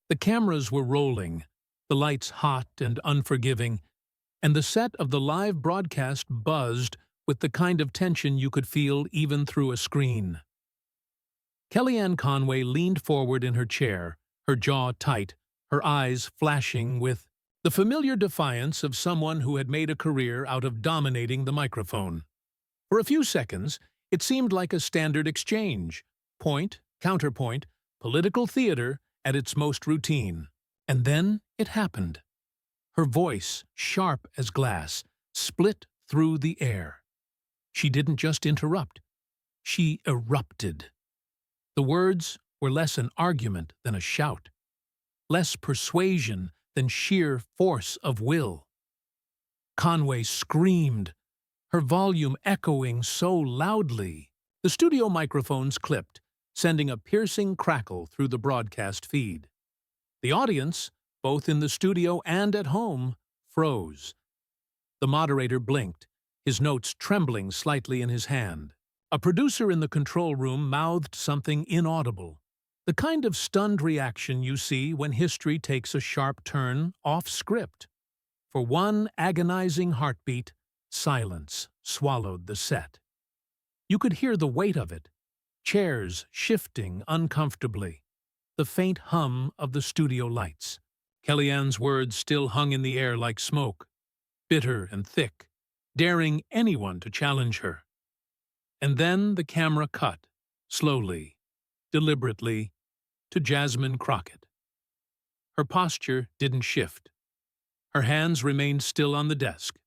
The cameras were rolling, the lights hot and unforgiving, and the set of the live broadcast buzzed with the kind of tension you could feel even through a screen. Kellyanne Conway leaned forward in her chair, her jaw tight, her eyes flashing with the familiar defiance of someone who had made a career out of dominating the microphone. For a few seconds, it seemed like a standard exchange, point, counterpoint, political theater at its most routine. And then it happened. Her voice, sharp as glass, split through the air. She didn't just interrupt. She erupted. The words were less an argument than a shout, less persuasion than sheer force of will. Conway screamed, her volume echoing so loudly. The studio microphones clipped, sending a piercing crackle through the broadcast feed. The audience, both in the studio and at home, froze. The moderator blinked, his notes trembling slightly in his hand. A producer in the control room mouthed something inaudible, the kind of stunned reaction you see when history takes a sharp turn off script. For one agonizing heartbeat, silence swallowed the set. You could hear the weight of it, chairs shifting uncomfortably, the faint hum of the studio lights. Kellyanne's words still hung in the air like smoke, bitter and thick, daring anyone to challenge her. And then the camera cut, slowly, deliberately, to Jasmine Crockett. Her posture didn't shift. Her hands remained still on the desk,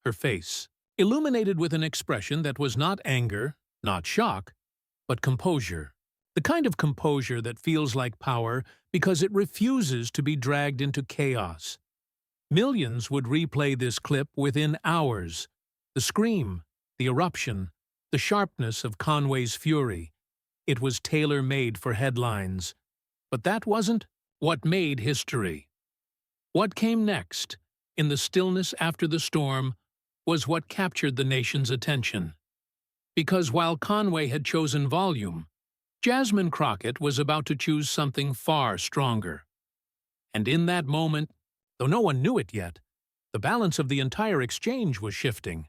her face illuminated with an expression that was not anger, not shock, but composure. The kind of composure that feels like power because it refuses to be dragged into chaos. Millions would replay this clip within hours. The scream, the eruption, the sharpness of Conway's fury. It was tailor-made for headlines. But that wasn't what made history. What came next, in the stillness after the storm, was what captured the nation's attention. Because while Conway had chosen volume, Jasmine Crockett was about to choose something far stronger. And in that moment, though no one knew it yet, the balance of the entire exchange was shifting.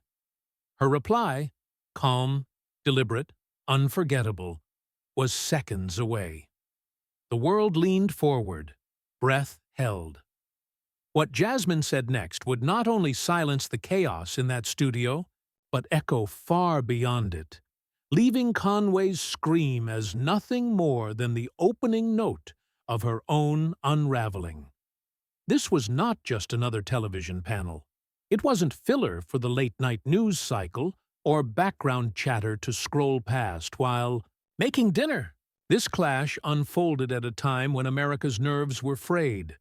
Her reply, calm, deliberate, unforgettable, was seconds away. The world leaned forward, breath held. What Jasmine said next would not only silence the chaos in that studio, but echo far beyond it, leaving Conway's scream as nothing more than the opening note of her own unraveling. This was not just another television panel. It wasn't filler for the late-night news cycle or background chatter to scroll past while making dinner. This clash unfolded at a time when America's nerves were frayed,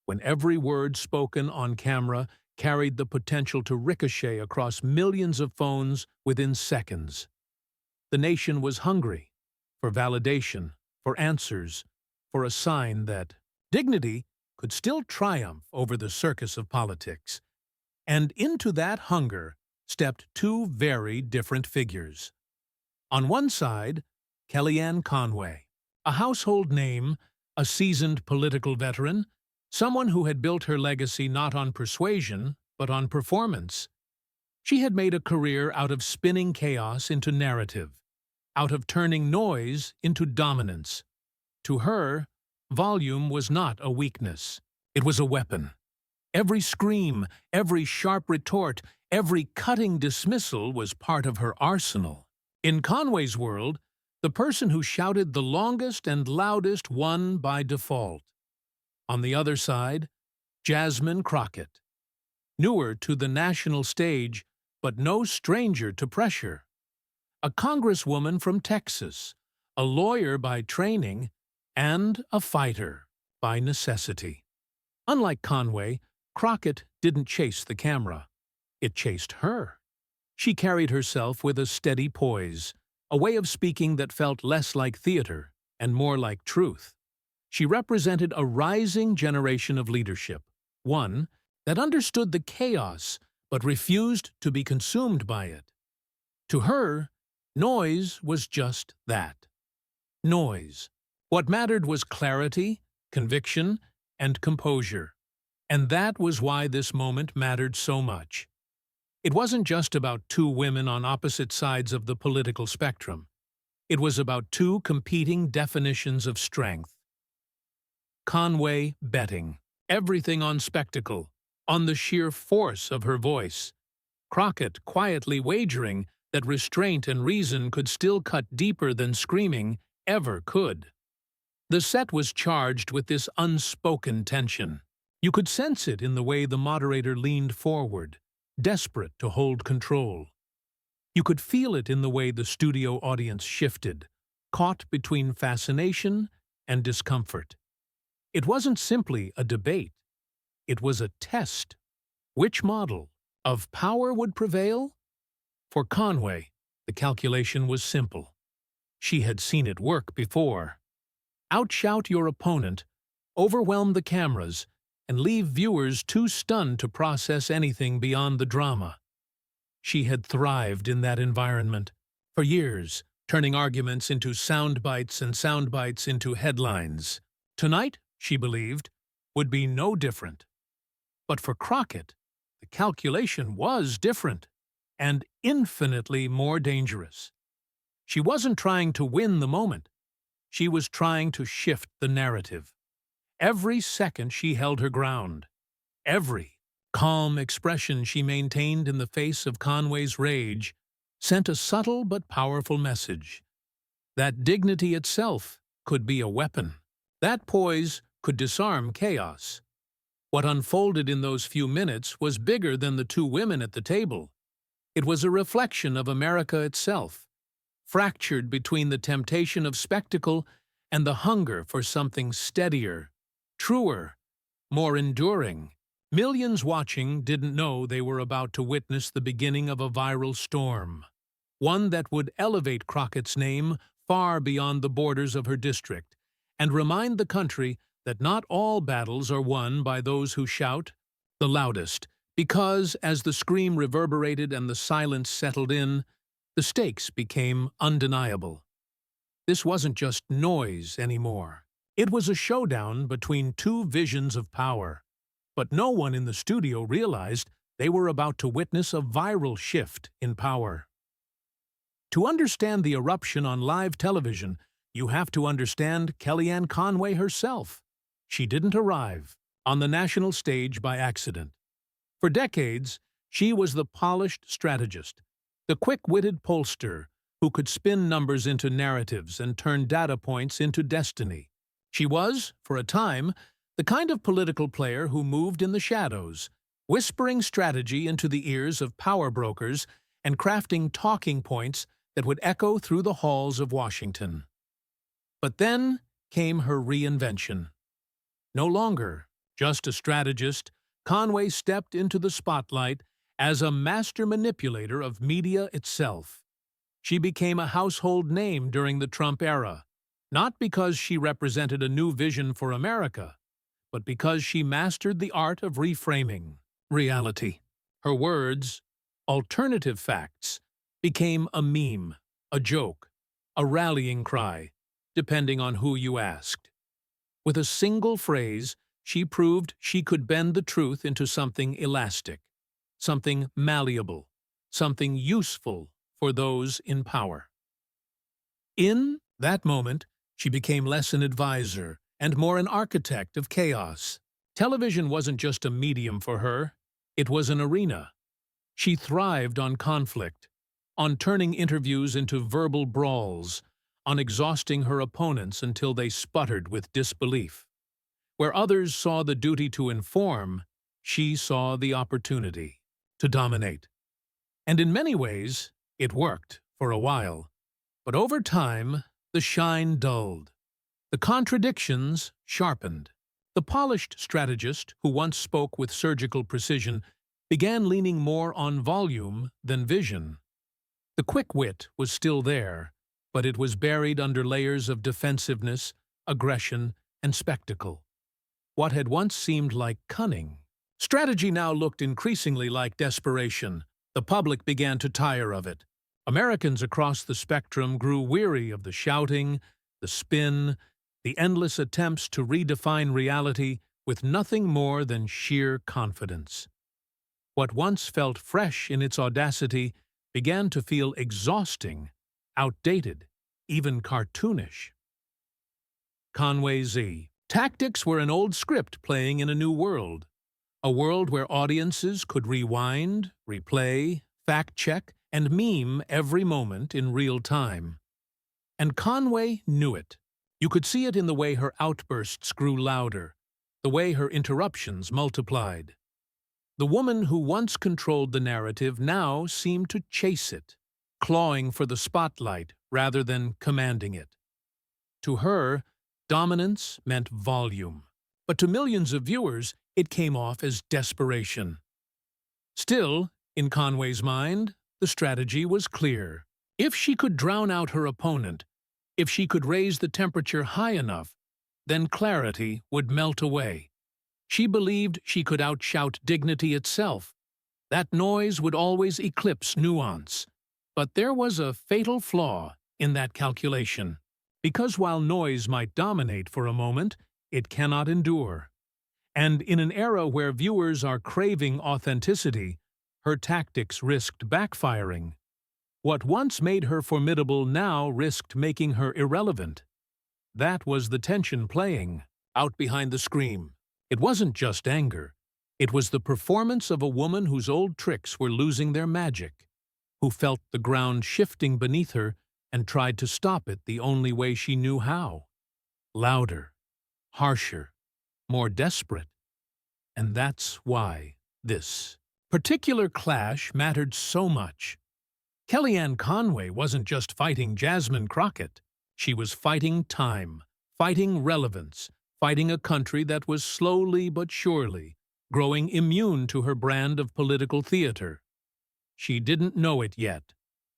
when every word spoken on camera carried the potential to ricochet across millions of phones within seconds. The nation was hungry for validation, for answers, for a sign that dignity could still triumph over the circus of politics. And into that hunger stepped two very different figures. On one side, Kellyanne Conway, a household name, a seasoned political veteran, someone who had built her legacy not on persuasion, but on performance. She had made a career out of spinning chaos into narrative, out of turning noise into dominance. To her, volume was not a weakness. It was a weapon. Every scream, every sharp retort, every cutting dismissal was part of her arsenal. In Conway's world, the person who shouted the longest and loudest won by default. On the other side, Jasmine Crockett, newer to the national stage, but no stranger to pressure. A congresswoman from Texas, a lawyer by training, and a fighter by necessity. Unlike Conway, Crockett didn't chase the camera. It chased her. She carried herself with a steady poise, a way of speaking that felt less like theater and more like truth. She represented a rising generation of leadership, one that understood the chaos but refused to be consumed by it. To her, noise was just that. Noise. What mattered was clarity, conviction, and composure. And that was why this moment mattered so much. It wasn't just about two women on opposite sides of the political spectrum. It was about two competing definitions of strength. Conway betting everything on spectacle, on the sheer force of her voice. Crockett quietly wagering that restraint and reason could still cut deeper than screaming ever could. The set was charged with this unspoken tension. You could sense it in the way the moderator leaned forward, desperate to hold control. You could feel it in the way the studio audience shifted, caught between fascination and discomfort. It wasn't simply a debate. It was a test. Which model of power would prevail? For Conway, the calculation was simple. She had seen it work before. Outshout your opponent, overwhelm the cameras, and leave viewers too stunned to process anything beyond the drama. She had thrived in that environment for years, turning arguments into sound bites and sound bites into headlines. Tonight, she believed, would be no different. But for Crockett, the calculation was different and infinitely more dangerous. She wasn't trying to win the moment. She was trying to shift the narrative. Every second she held her ground. Every calm expression she maintained in the face of Conway's rage sent a subtle but powerful message. That dignity itself could be a weapon. That poise could disarm chaos. What unfolded in those few minutes was bigger than the two women at the table. It was a reflection of America itself, fractured between the temptation of spectacle and the hunger for something steadier, truer, more enduring. Millions watching didn't know they were about to witness the beginning of a viral storm, one that would elevate Crockett's name far beyond the borders of her district and remind the country that not all battles are won by those who shout the loudest, because as the scream reverberated and the silence settled in, the stakes became undeniable. This wasn't just noise anymore. It was a showdown between two visions of power. But no one in the studio realized they were about to witness a viral shift in power. To understand the eruption on live television, you have to understand Kellyanne Conway herself. She didn't arrive on the national stage by accident. For decades, she was the polished strategist, the quick-witted pollster who could spin numbers into narratives and turn data points into destiny. She was, for a time, the kind of political player who moved in the shadows, whispering strategy into the ears of power brokers and crafting talking points that would echo through the halls of Washington. But then came her reinvention. No longer just a strategist, Conway stepped into the spotlight as a master manipulator of media itself. She became a household name during the Trump era, not because she represented a new vision for America, but because she mastered the art of reframing reality. Her words, alternative facts, became a meme, a joke, a rallying cry, depending on who you asked. With a single phrase, she proved she could bend the truth into something elastic, something malleable, something useful for those in power. In that moment, she became less an advisor and more an architect of chaos. Television wasn't just a medium for her, it was an arena. She thrived on conflict, on turning interviews into verbal brawls, on exhausting her opponents until they sputtered with disbelief. Where others saw the duty to inform, she saw the opportunity to dominate. And in many ways, it worked for a while. But over time, the shine dulled. The contradictions sharpened. The polished strategist, who once spoke with surgical precision, began leaning more on volume than vision. The quick wit was still there, but it was buried under layers of defensiveness, aggression, and spectacle. What had once seemed like cunning, strategy now looked increasingly like desperation. The public began to tire of it. Americans across the spectrum grew weary of the shouting, the spin, the endless attempts to redefine reality with nothing more than sheer confidence. What once felt fresh in its audacity began to feel exhausting, outdated, even cartoonish. Conway Z. Tactics were an old script playing in a new world. A world where audiences could rewind, replay, fact-check, and meme every moment in real time. And Conway knew it. You could see it in the way her outbursts grew louder, the way her interruptions multiplied. The woman who once controlled the narrative now seemed to chase it, clawing for the spotlight rather than commanding it. To her, dominance meant volume, but to millions of viewers, it came off as desperation. Still, in Conway's mind, the strategy was clear. If she could drown out her opponent, if she could raise the temperature high enough, then clarity would melt away. She believed she could outshout dignity itself. That noise would always eclipse nuance. But there was a fatal flaw in that calculation. Because while noise might dominate for a moment, it cannot endure. And in an era where viewers are craving authenticity, her tactics risked backfiring. What once made her formidable now risked making her irrelevant. That was the tension playing out behind the scream. It wasn't just anger. It was the performance of a woman whose old tricks were losing their magic, who felt the ground shifting beneath her and tried to stop it the only way she knew how. Louder, harsher, more desperate. And that's why this particular clash mattered so much. Kellyanne Conway wasn't just fighting Jasmine Crockett. She was fighting time, fighting relevance, fighting a country that was slowly but surely growing immune to her brand of political theater. She didn't know it yet,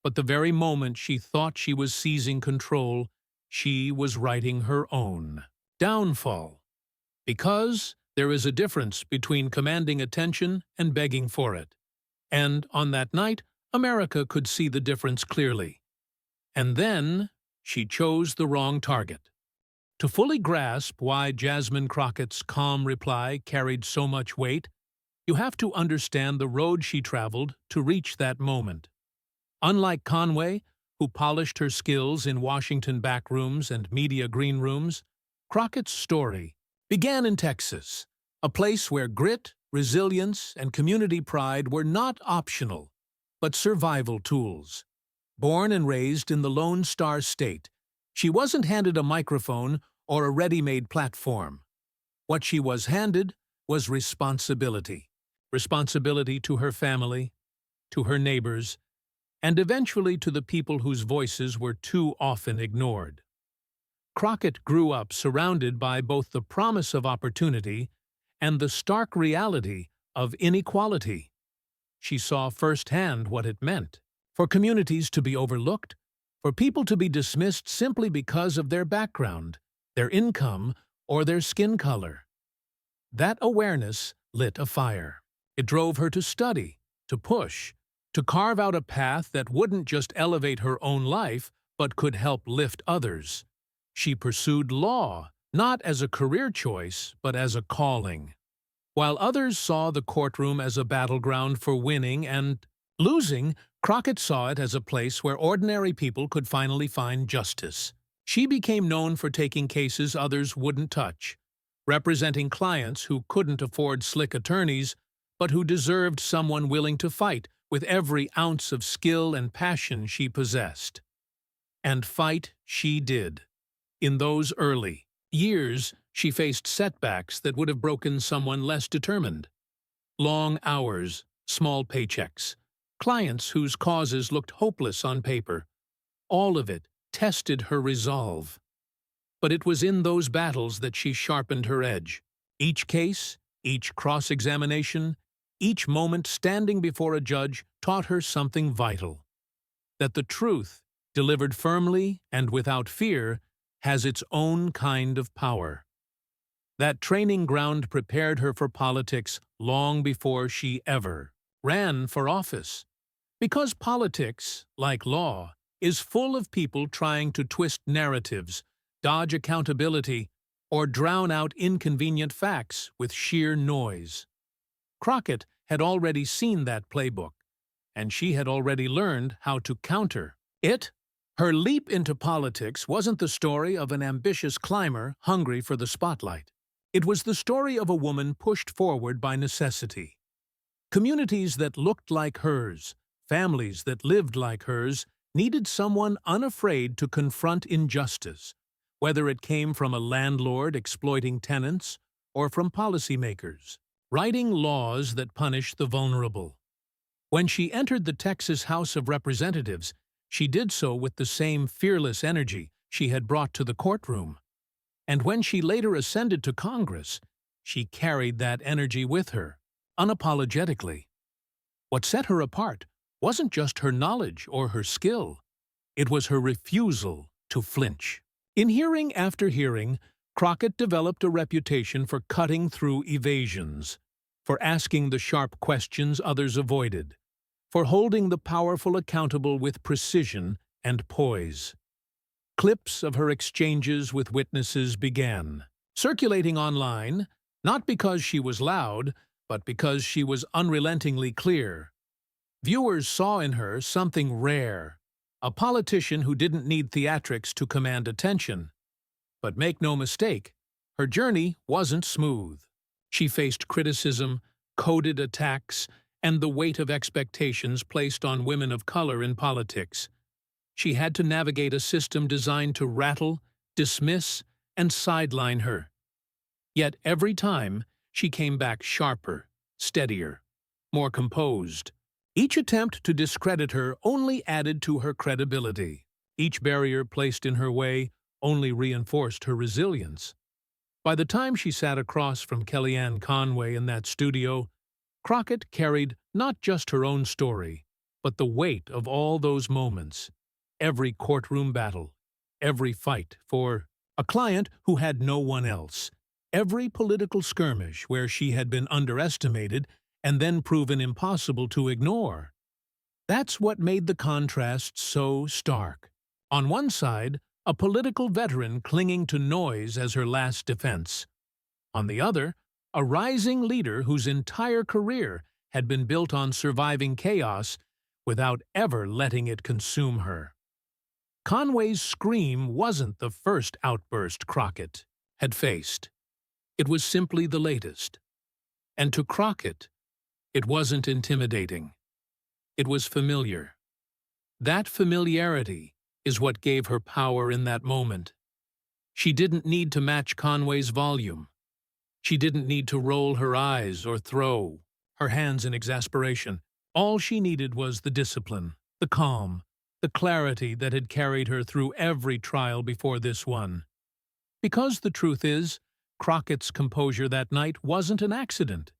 but the very moment she thought she was seizing control, she was writing her own downfall. Because there is a difference between commanding attention and begging for it. And on that night, America could see the difference clearly. And then she chose the wrong target. To fully grasp why Jasmine Crockett's calm reply carried so much weight, you have to understand the road she traveled to reach that moment. Unlike Conway, who polished her skills in Washington backrooms and media greenrooms, Crockett's story began in Texas, a place where grit, resilience, and community pride were not optional, but survival tools. Born and raised in the Lone Star State, she wasn't handed a microphone or a ready-made platform. What she was handed was responsibility. Responsibility to her family, to her neighbors, and eventually to the people whose voices were too often ignored. Crockett grew up surrounded by both the promise of opportunity and the stark reality of inequality. She saw firsthand what it meant for communities to be overlooked, for people to be dismissed simply because of their background, their income, or their skin color. That awareness lit a fire. It drove her to study, to push, to carve out a path that wouldn't just elevate her own life, but could help lift others. She pursued law, not as a career choice, but as a calling. While others saw the courtroom as a battleground for winning and losing, Crockett saw it as a place where ordinary people could finally find justice. She became known for taking cases others wouldn't touch, representing clients who couldn't afford slick attorneys, but who deserved someone willing to fight with every ounce of skill and passion she possessed. And fight she did. In those early years, she faced setbacks that would have broken someone less determined. Long hours, small paychecks, clients whose causes looked hopeless on paper. All of it tested her resolve. But it was in those battles that she sharpened her edge. Each case, each cross-examination, each moment standing before a judge taught her something vital. That the truth, delivered firmly and without fear, has its own kind of power. That training ground prepared her for politics long before she ever ran for office. Because politics, like law, is full of people trying to twist narratives, dodge accountability, or drown out inconvenient facts with sheer noise. Crockett had already seen that playbook, and she had already learned how to counter it. Her leap into politics wasn't the story of an ambitious climber hungry for the spotlight. It was the story of a woman pushed forward by necessity. Communities that looked like hers, families that lived like hers, needed someone unafraid to confront injustice, whether it came from a landlord exploiting tenants or from policymakers writing laws that punish the vulnerable. When she entered the Texas House of Representatives, she did so with the same fearless energy she had brought to the courtroom. And when she later ascended to Congress, she carried that energy with her, unapologetically. What set her apart wasn't just her knowledge or her skill. It was her refusal to flinch. In hearing after hearing, Crockett developed a reputation for cutting through evasions, for asking the sharp questions others avoided, for holding the powerful accountable with precision and poise. Clips of her exchanges with witnesses began, circulating online, not because she was loud, but because she was unrelentingly clear. Viewers saw in her something rare, a politician who didn't need theatrics to command attention. But make no mistake, her journey wasn't smooth. She faced criticism, coded attacks, and the weight of expectations placed on women of color in politics. She had to navigate a system designed to rattle, dismiss, and sideline her. Yet every time, she came back sharper, steadier, more composed. Each attempt to discredit her only added to her credibility. Each barrier placed in her way only reinforced her resilience. By the time she sat across from Kellyanne Conway in that studio, Crockett carried not just her own story, but the weight of all those moments, every courtroom battle, every fight for a client who had no one else, every political skirmish where she had been underestimated and then proven impossible to ignore. That's what made the contrast so stark. On one side, a political veteran clinging to noise as her last defense. On the other, a rising leader whose entire career had been built on surviving chaos without ever letting it consume her. Conway's scream wasn't the first outburst Crockett had faced. It was simply the latest. And to Crockett, it wasn't intimidating. It was familiar. That familiarity is what gave her power in that moment. She didn't need to match Conway's volume. She didn't need to roll her eyes or throw her hands in exasperation. All she needed was the discipline, the calm, the clarity that had carried her through every trial before this one. Because the truth is, Crockett's composure that night wasn't an accident.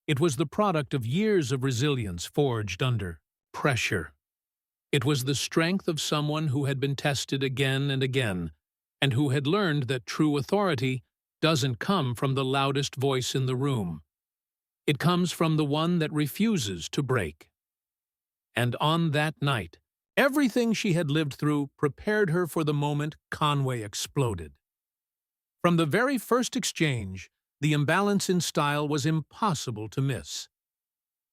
It was the product of years of resilience forged under pressure. It was the strength of someone who had been tested again and again, and who had learned that true authority doesn't come from the loudest voice in the room. It comes from the one that refuses to break. And on that night, everything she had lived through prepared her for the moment Conway exploded. From the very first exchange, the imbalance in style was impossible to miss.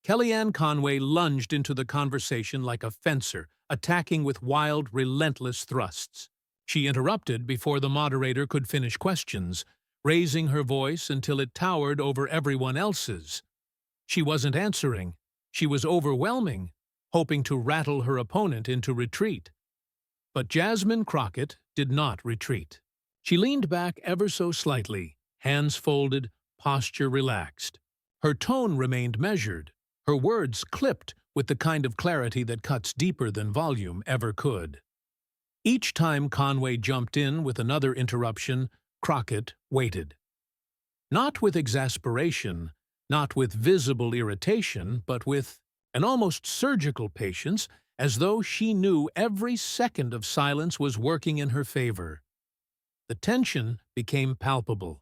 Kellyanne Conway lunged into the conversation like a fencer, attacking with wild, relentless thrusts. She interrupted before the moderator could finish questions, raising her voice until it towered over everyone else's. She wasn't answering. She was overwhelming, hoping to rattle her opponent into retreat. But Jasmine Crockett did not retreat. She leaned back ever so slightly, hands folded, posture relaxed. Her tone remained measured, her words clipped with the kind of clarity that cuts deeper than volume ever could. Each time Conway jumped in with another interruption, Crockett waited. Not with exasperation, not with visible irritation, but with an almost surgical patience, as though she knew every second of silence was working in her favor. The tension became palpable.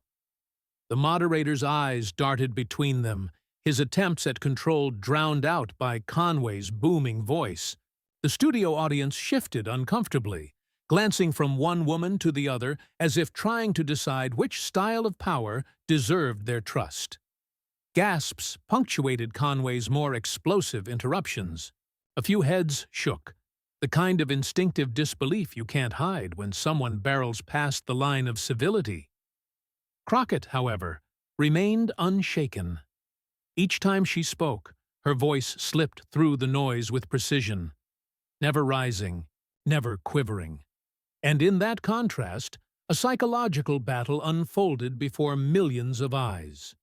The moderator's eyes darted between them, his attempts at control drowned out by Conway's booming voice. The studio audience shifted uncomfortably, glancing from one woman to the other as if trying to decide which style of power deserved their trust. Gasps punctuated Conway's more explosive interruptions. A few heads shook, the kind of instinctive disbelief you can't hide when someone barrels past the line of civility. Crockett, however, remained unshaken. Each time she spoke, her voice slipped through the noise with precision, never rising, never quivering. And in that contrast, a psychological battle unfolded before millions of eyes.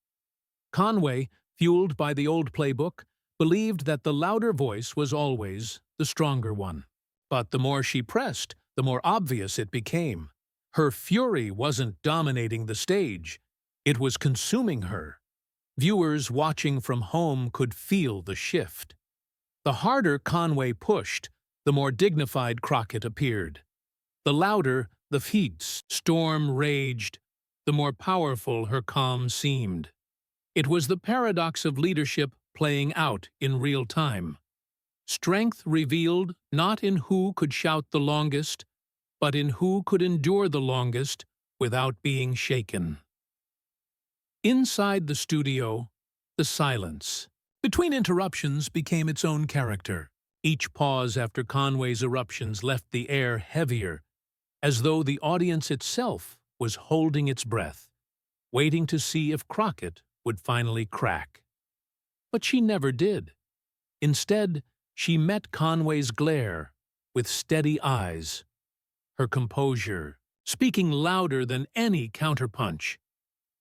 Conway, fueled by the old playbook, believed that the louder voice was always the stronger one. But the more she pressed, the more obvious it became. Her fury wasn't dominating the stage. It was consuming her. Viewers watching from home could feel the shift. The harder Conway pushed, the more dignified Crockett appeared. The louder the heat's storm raged, the more powerful her calm seemed. It was the paradox of leadership playing out in real time. Strength revealed not in who could shout the longest, but in who could endure the longest without being shaken. Inside the studio, the silence between interruptions became its own character. Each pause after Conway's eruptions left the air heavier, as though the audience itself was holding its breath, waiting to see if Crockett would finally crack. But she never did. Instead, she met Conway's glare with steady eyes, her composure speaking louder than any counterpunch.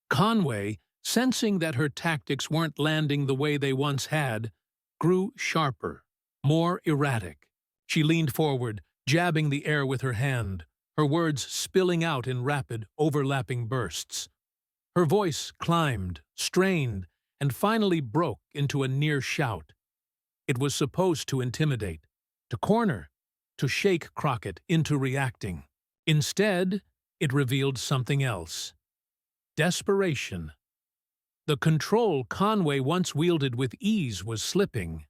Conway, sensing that her tactics weren't landing the way they once had, grew sharper, more erratic. She leaned forward, jabbing the air with her hand, her words spilling out in rapid, overlapping bursts. Her voice climbed, strained, and finally broke into a near shout. It was supposed to intimidate, to corner, to shake Crockett into reacting. Instead, it revealed something else. Desperation. The control Conway once wielded with ease was slipping.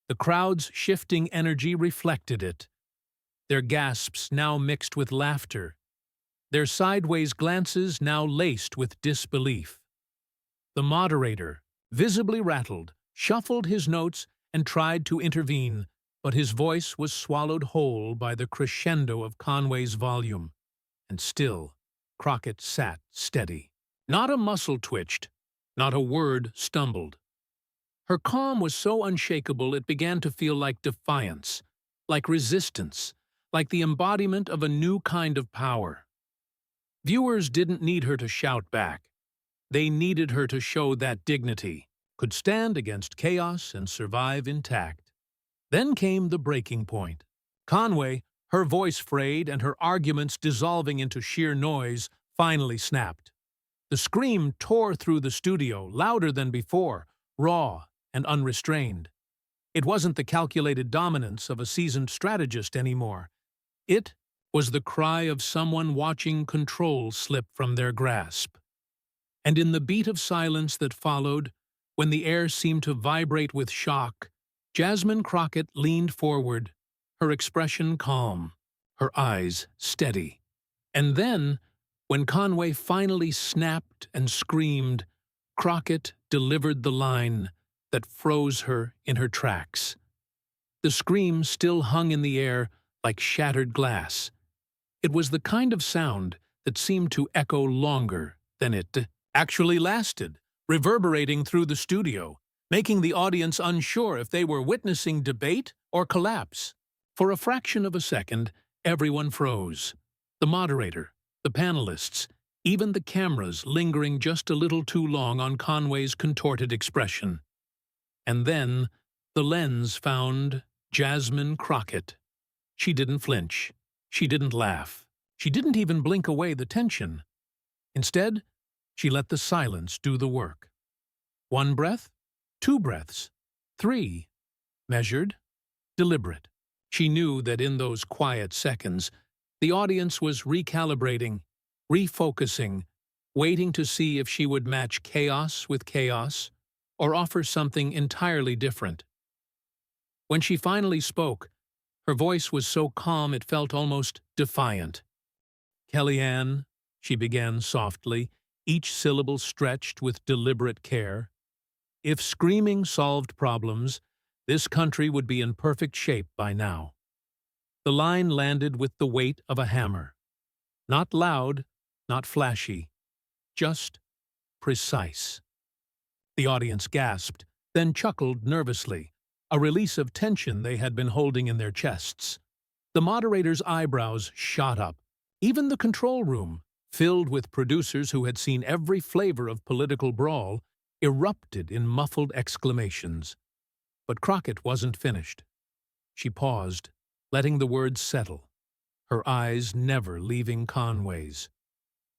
The crowd's shifting energy reflected it. Their gasps now mixed with laughter, their sideways glances now laced with disbelief. The moderator, visibly rattled, shuffled his notes and tried to intervene, but his voice was swallowed whole by the crescendo of Conway's volume. And still, Crockett sat steady. Not a muscle twitched, not a word stumbled. Her calm was so unshakable it began to feel like defiance, like resistance, like the embodiment of a new kind of power. Viewers didn't need her to shout back. They needed her to show that dignity could stand against chaos and survive intact. Then came the breaking point. Conway, her voice frayed and her arguments dissolving into sheer noise, finally snapped. The scream tore through the studio, louder than before, raw and unrestrained. It wasn't the calculated dominance of a seasoned strategist anymore. It was the cry of someone watching control slip from their grasp. And in the beat of silence that followed, when the air seemed to vibrate with shock, Jasmine Crockett leaned forward, her expression calm, her eyes steady. And then, when Conway finally snapped and screamed, Crockett delivered the line that froze her in her tracks. The scream still hung in the air like shattered glass. It was the kind of sound that seemed to echo longer than it actually lasted, reverberating through the studio, making the audience unsure if they were witnessing debate or collapse. For a fraction of a second, everyone froze. The moderator, the panelists, even the cameras lingering just a little too long on Conway's contorted expression. And then the lens found Jasmine Crockett. She didn't flinch. She didn't laugh. She didn't even blink away the tension. Instead, she let the silence do the work. One breath, two breaths, three. Measured, deliberate. She knew that in those quiet seconds, the audience was recalibrating, refocusing, waiting to see if she would match chaos with chaos or offer something entirely different. When she finally spoke, Her voice was so calm it felt almost defiant. "Kellyanne," she began softly, each syllable stretched with deliberate care, "if screaming solved problems, this country would be in perfect shape by now." The line landed with the weight of a hammer. Not loud, not flashy, just precise. The audience gasped, then chuckled nervously, a release of tension they had been holding in their chests. The moderator's eyebrows shot up. Even the control room, filled with producers who had seen every flavor of political brawl, erupted in muffled exclamations. But Crockett wasn't finished. She paused, letting the words settle, her eyes never leaving Conway's.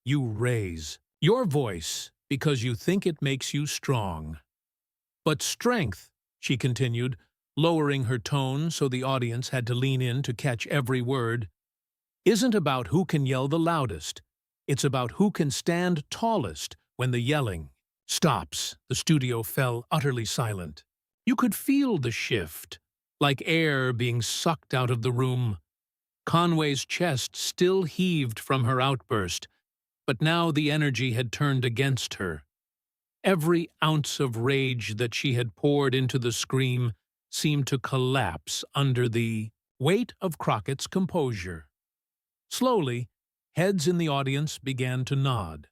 "You raise your voice because you think it makes you strong. But strength," she continued, lowering her tone so the audience had to lean in to catch every word, "isn't about who can yell the loudest. It's about who can stand tallest when the yelling stops." The studio fell utterly silent. You could feel the shift, like air being sucked out of the room. Conway's chest still heaved from her outburst, but now the energy had turned against her. Every ounce of rage that she had poured into the scream seemed to collapse under the weight of Crockett's composure. Slowly, heads in the audience began to nod.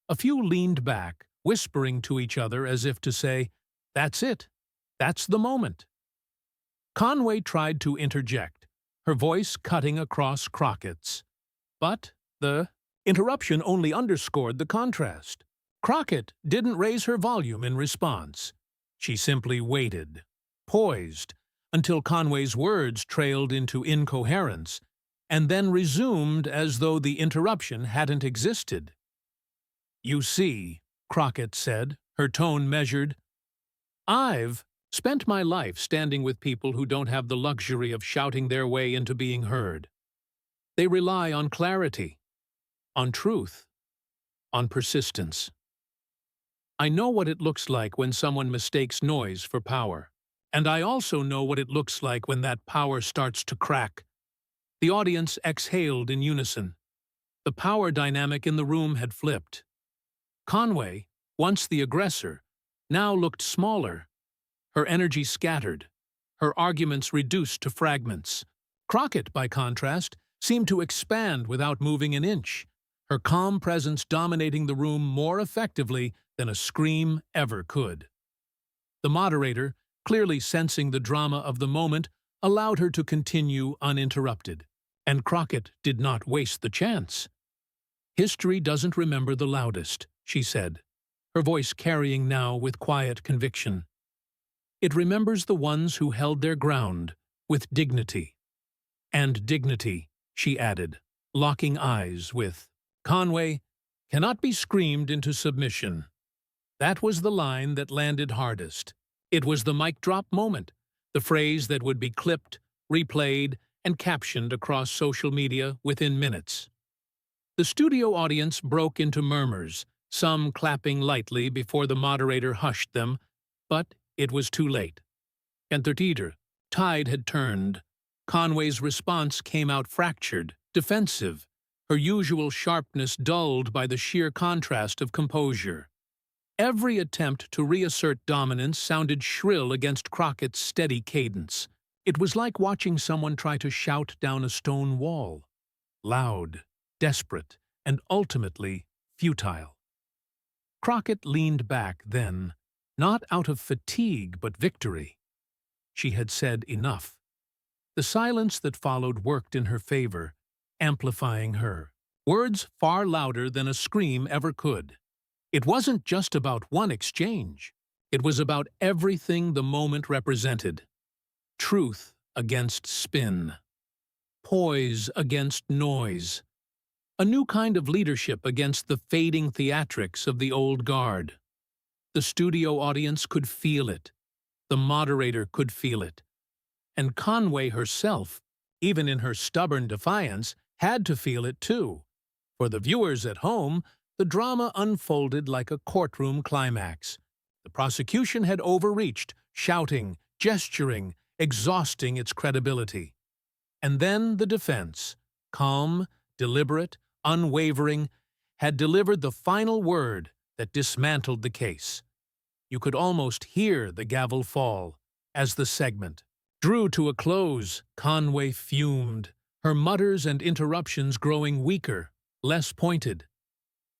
A few leaned back, whispering to each other as if to say, "That's it. That's the moment." Conway tried to interject, her voice cutting across Crockett's. But the interruption only underscored the contrast. Crockett didn't raise her volume in response. She simply waited, poised, until Conway's words trailed into incoherence, and then resumed as though the interruption hadn't existed. "You see," Crockett said, her tone measured, "I've spent my life standing with people who don't have the luxury of shouting their way into being heard. They rely on clarity, on truth, on persistence. I know what it looks like when someone mistakes noise for power, and I also know what it looks like when that power starts to crack." The audience exhaled in unison. The power dynamic in the room had flipped. Conway, once the aggressor, now looked smaller, her energy scattered, her arguments reduced to fragments. Crockett, by contrast, seemed to expand without moving an inch, her calm presence dominating the room more effectively than a scream ever could. The moderator, clearly sensing the drama of the moment, allowed her to continue uninterrupted, and Crockett did not waste the chance. "History doesn't remember the loudest," she said, her voice carrying now with quiet conviction. "It remembers the ones who held their ground with dignity." And dignity, she added, locking eyes with Conway, "cannot be screamed into submission." That was the line that landed hardest. It was the mic drop moment, the phrase that would be clipped, replayed, and captioned across social media within minutes. The studio audience broke into murmurs, some clapping lightly before the moderator hushed them, but it was too late. Commentators, tide had turned. Conway's response came out fractured, defensive, her usual sharpness dulled by the sheer contrast of composure. Every attempt to reassert dominance sounded shrill against Crockett's steady cadence. It was like watching someone try to shout down a stone wall. Loud, desperate, and ultimately futile. Crockett leaned back then, not out of fatigue but victory. She had said enough. The silence that followed worked in her favor, amplifying her. Words far louder than a scream ever could. It wasn't just about one exchange. It was about everything the moment represented. Truth against spin. Poise against noise. A new kind of leadership against the fading theatrics of the old guard. The studio audience could feel it. The moderator could feel it. And Conway herself, even in her stubborn defiance, had to feel it too. For the viewers at home, the drama unfolded like a courtroom climax. The prosecution had overreached, shouting, gesturing, exhausting its credibility. And then the defense, calm, deliberate, unwavering, had delivered the final word that dismantled the case. You could almost hear the gavel fall as the segment drew to a close. Conway fumed, her mutters and interruptions growing weaker, less pointed.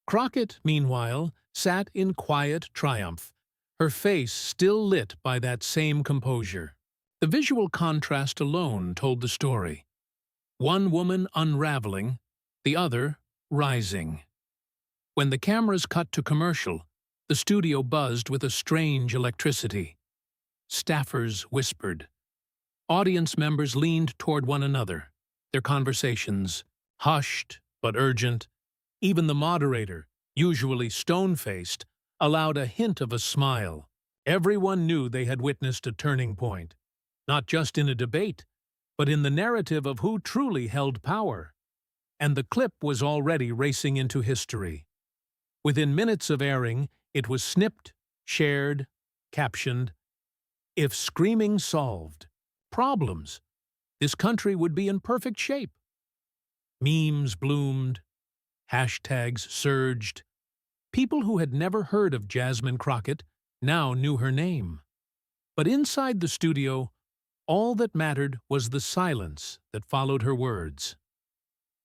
Crockett, meanwhile, sat in quiet triumph, her face still lit by that same composure. The visual contrast alone told the story. One woman unraveling, the other rising. When the cameras cut to commercial, the studio buzzed with a strange electricity. Staffers whispered. Audience members leaned toward one another, their conversations hushed but urgent. Even the moderator, usually stone-faced, allowed a hint of a smile. Everyone knew they had witnessed a turning point, not just in a debate, but in the narrative of who truly held power. And the clip was already racing into history. Within minutes of airing, it was snipped, shared, captioned. If screaming solved problems, this country would be in perfect shape. Memes bloomed, hashtags surged. People who had never heard of Jasmine Crockett now knew her name. But inside the studio, all that mattered was the silence that followed her words.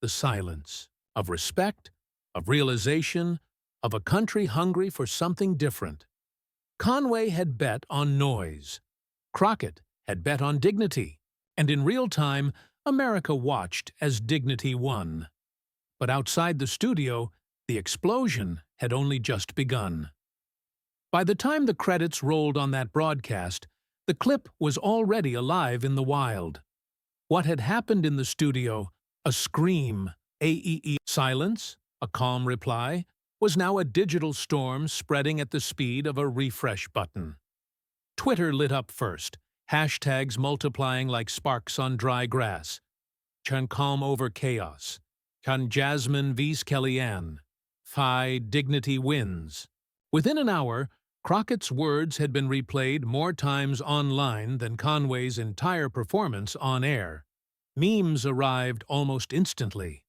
The silence of respect, of realization, of a country hungry for something different. Conway had bet on noise. Crockett had bet on dignity. And in real time, America watched as dignity won. But outside the studio, the explosion had only just begun. By the time the credits rolled on that broadcast, the clip was already alive in the wild. What had happened in the studio, a scream, silence, a calm reply, was now a digital storm spreading at the speed of a refresh button. Twitter lit up first, hashtags multiplying like sparks on dry grass. Can calm over chaos. Can Jasmine vs. Kellyanne. Phi dignity wins. Within an hour, Crockett's words had been replayed more times online than Conway's entire performance on air. Memes arrived almost instantly.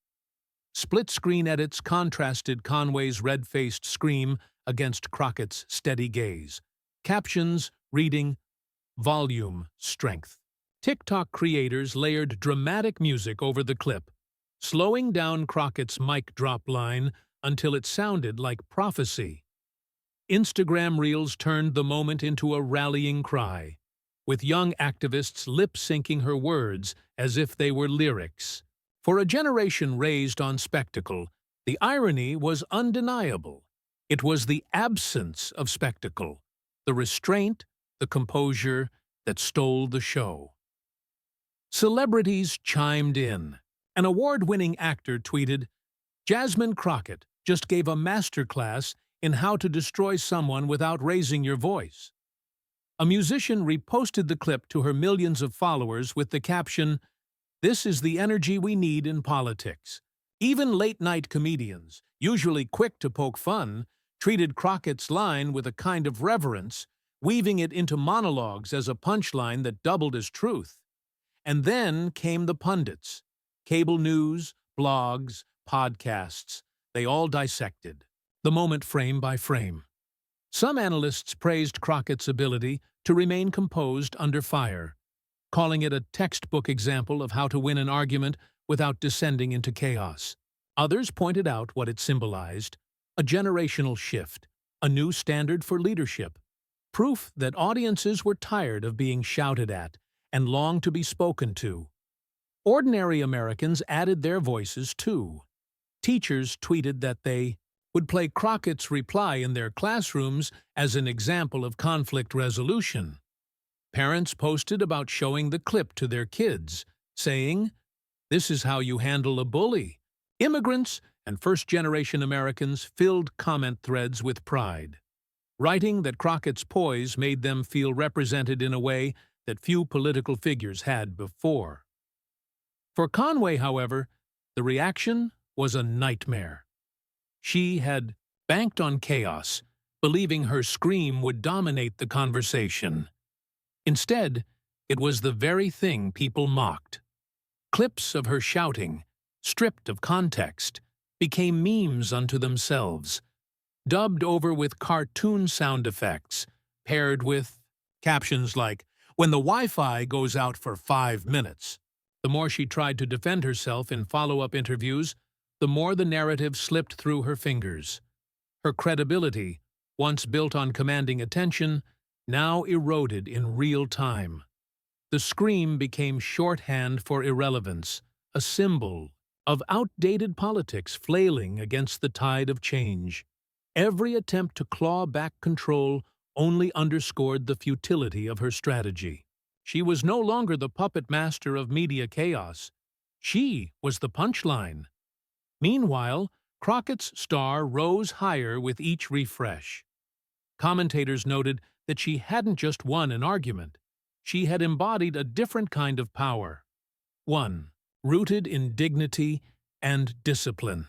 Split-screen edits contrasted Conway's red-faced scream against Crockett's steady gaze. Captions reading, volume, strength. TikTok creators layered dramatic music over the clip, slowing down Crockett's mic drop line until it sounded like prophecy. Instagram Reels turned the moment into a rallying cry, with young activists lip-syncing her words as if they were lyrics. For a generation raised on spectacle, the irony was undeniable. It was the absence of spectacle, the restraint, the composure that stole the show. Celebrities chimed in. An award-winning actor tweeted, "Jasmine Crockett just gave a masterclass in how to destroy someone without raising your voice." A musician reposted the clip to her millions of followers with the caption, "This is the energy we need in politics." Even late-night comedians, usually quick to poke fun, treated Crockett's line with a kind of reverence, weaving it into monologues as a punchline that doubled as truth. And then came the pundits. Cable news, blogs, podcasts, they all dissected the moment frame by frame. Some analysts praised Crockett's ability to remain composed under fire, calling it a textbook example of how to win an argument without descending into chaos. Others pointed out what it symbolized, a generational shift, a new standard for leadership, proof that audiences were tired of being shouted at and longed to be spoken to. Ordinary Americans added their voices too. Teachers tweeted that they would play Crockett's reply in their classrooms as an example of conflict resolution. Parents posted about showing the clip to their kids, saying, "This is how you handle a bully." Immigrants and first-generation Americans filled comment threads with pride, writing that Crockett's poise made them feel represented in a way that few political figures had before. For Conway, however, the reaction was a nightmare. She had banked on chaos, believing her scream would dominate the conversation. Instead, it was the very thing people mocked. Clips of her shouting, stripped of context, became memes unto themselves, dubbed over with cartoon sound effects, paired with captions like, "When the Wi-Fi goes out for 5 minutes." The more she tried to defend herself in follow-up interviews, the more the narrative slipped through her fingers. Her credibility, once built on commanding attention, now eroded in real time. The scream became shorthand for irrelevance, a symbol of outdated politics flailing against the tide of change. Every attempt to claw back control only underscored the futility of her strategy. She was no longer the puppet master of media chaos. She was the punchline. Meanwhile, Crockett's star rose higher with each refresh. Commentators noted that she hadn't just won an argument. She had embodied a different kind of power. One, rooted in dignity and discipline.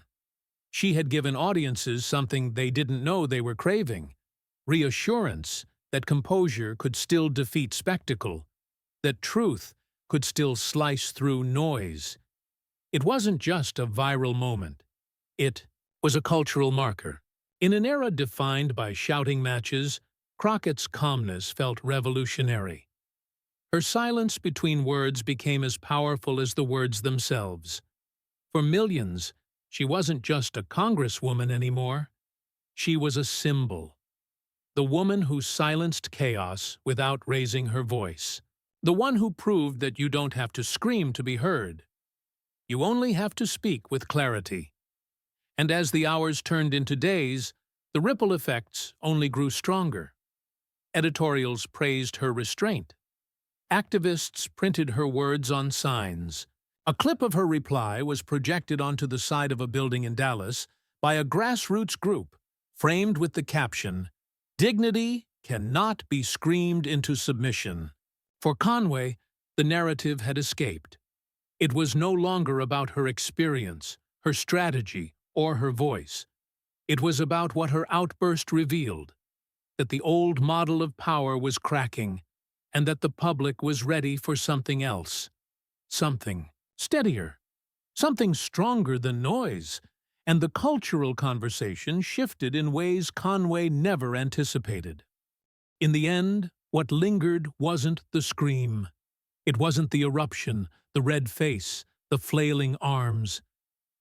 She had given audiences something they didn't know they were craving: reassurance that composure could still defeat spectacle, that truth could still slice through noise. It wasn't just a viral moment. It was a cultural marker. In an era defined by shouting matches, Crockett's calmness felt revolutionary. Her silence between words became as powerful as the words themselves. For millions, she wasn't just a congresswoman anymore. She was a symbol. The woman who silenced chaos without raising her voice. The one who proved that you don't have to scream to be heard. You only have to speak with clarity. And as the hours turned into days, the ripple effects only grew stronger. Editorials praised her restraint. Activists printed her words on signs. A clip of her reply was projected onto the side of a building in Dallas by a grassroots group, framed with the caption, "Dignity cannot be screamed into submission." For Conway, the narrative had escaped. It was no longer about her experience, her strategy, or her voice. It was about what her outburst revealed: that the old model of power was cracking, and that the public was ready for something else. Something steadier. Something stronger than noise. And the cultural conversation shifted in ways Conway never anticipated. In the end, what lingered wasn't the scream. It wasn't the eruption, the red face, the flailing arms.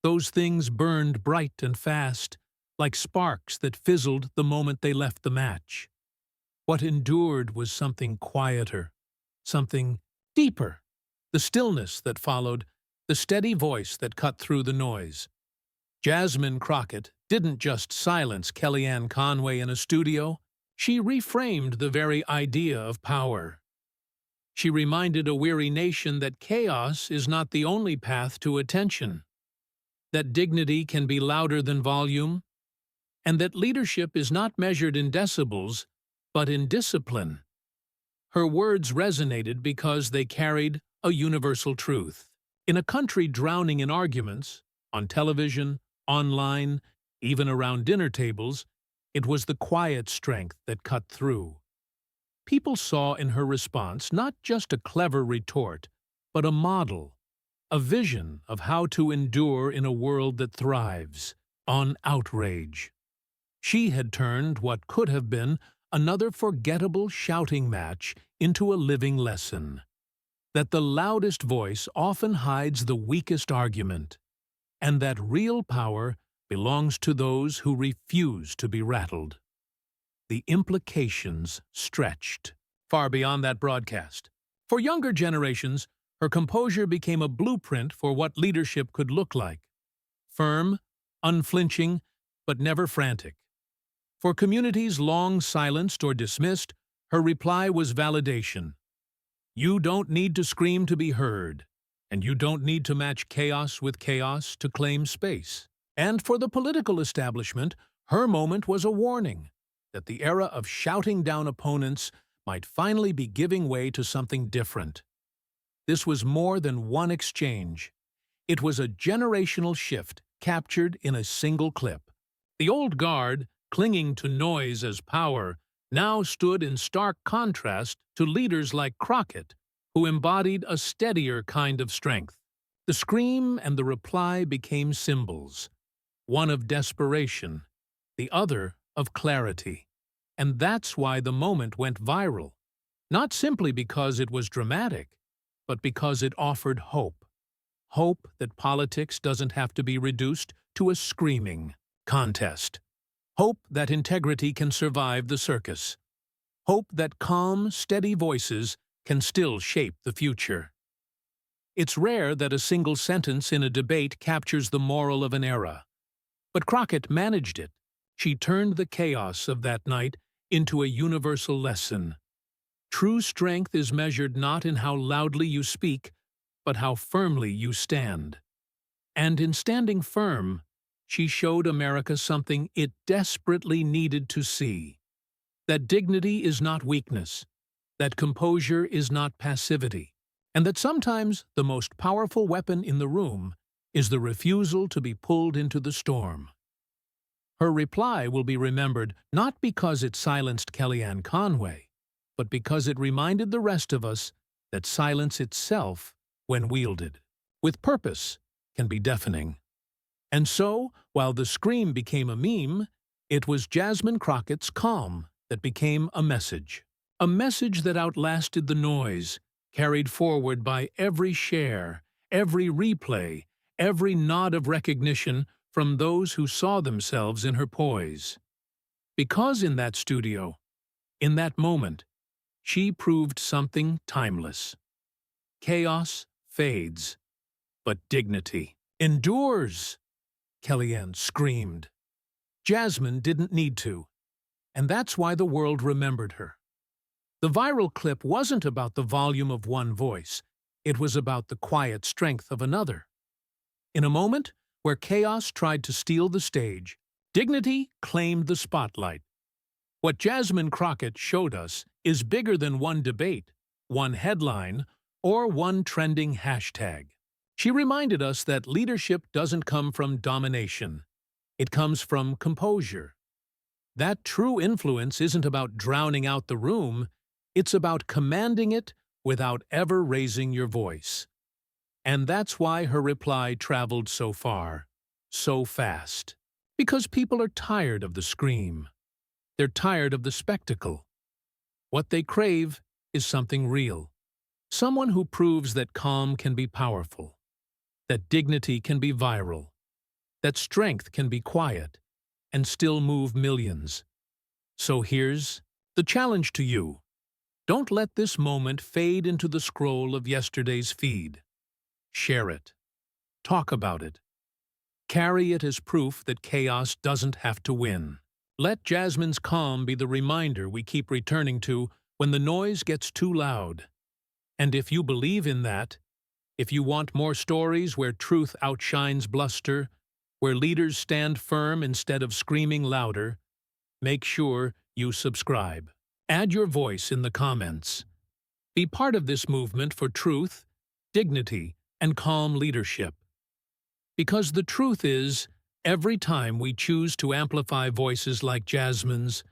Those things burned bright and fast, like sparks that fizzled the moment they left the match. What endured was something quieter, something deeper. The stillness that followed, the steady voice that cut through the noise. Jasmine Crockett didn't just silence Kellyanne Conway in a studio, she reframed the very idea of power. She reminded a weary nation that chaos is not the only path to attention, that dignity can be louder than volume, and that leadership is not measured in decibels, but in discipline. Her words resonated because they carried a universal truth. In a country drowning in arguments, on television, online, even around dinner tables, it was the quiet strength that cut through. People saw in her response not just a clever retort, but a model, a vision of how to endure in a world that thrives on outrage. She had turned what could have been another forgettable shouting match into a living lesson. That the loudest voice often hides the weakest argument, and that real power belongs to those who refuse to be rattled. The implications stretched far beyond that broadcast. For younger generations, her composure became a blueprint for what leadership could look like. Firm, unflinching, but never frantic. For communities long silenced or dismissed, her reply was validation. You don't need to scream to be heard, and you don't need to match chaos with chaos to claim space. And for the political establishment, her moment was a warning that the era of shouting down opponents might finally be giving way to something different. This was more than one exchange. It was a generational shift captured in a single clip. The old guard, clinging to noise as power, now stood in stark contrast to leaders like Crockett, who embodied a steadier kind of strength. The scream and the reply became symbols, one of desperation, the other of clarity. And that's why the moment went viral, not simply because it was dramatic, but because it offered hope. Hope that politics doesn't have to be reduced to a screaming contest. Hope that integrity can survive the circus. Hope that calm, steady voices can still shape the future. It's rare that a single sentence in a debate captures the moral of an era. But Crockett managed it. She turned the chaos of that night into a universal lesson. True strength is measured not in how loudly you speak, but how firmly you stand. And in standing firm, she showed America something it desperately needed to see. That dignity is not weakness, that composure is not passivity, and that sometimes the most powerful weapon in the room is the refusal to be pulled into the storm. Her reply will be remembered not because it silenced Kellyanne Conway, but because it reminded the rest of us that silence itself, when wielded with purpose, can be deafening. And so, while the scream became a meme, it was Jasmine Crockett's calm that became a message that outlasted the noise, carried forward by every share, every replay, every nod of recognition from those who saw themselves in her poise. Because in that studio, in that moment, she proved something timeless. Chaos fades, but dignity endures, Kellyanne screamed. Jasmine didn't need to, and that's why the world remembered her. The viral clip wasn't about the volume of one voice, it was about the quiet strength of another. In a moment where chaos tried to steal the stage, dignity claimed the spotlight. What Jasmine Crockett showed us is bigger than one debate, one headline, or one trending hashtag. She reminded us that leadership doesn't come from domination. It comes from composure. That true influence isn't about drowning out the room, it's about commanding it without ever raising your voice. And that's why her reply traveled so far, so fast. Because people are tired of the scream. They're tired of the spectacle. What they crave is something real. Someone who proves that calm can be powerful, that dignity can be viral, that strength can be quiet, and still move millions. So here's the challenge to you. Don't let this moment fade into the scroll of yesterday's feed. Share it. Talk about it. Carry it as proof that chaos doesn't have to win. Let Jasmine's calm be the reminder we keep returning to when the noise gets too loud. And if you believe in that, if you want more stories where truth outshines bluster, where leaders stand firm instead of screaming louder, make sure you subscribe. Add your voice in the comments. Be part of this movement for truth, dignity, and calm leadership. Because the truth is, every time we choose to amplify voices like Jasmine's,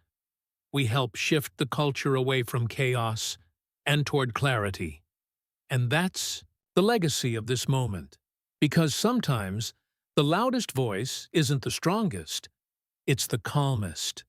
we help shift the culture away from chaos and toward clarity. And that's the legacy of this moment. Because sometimes, the loudest voice isn't the strongest, it's the calmest.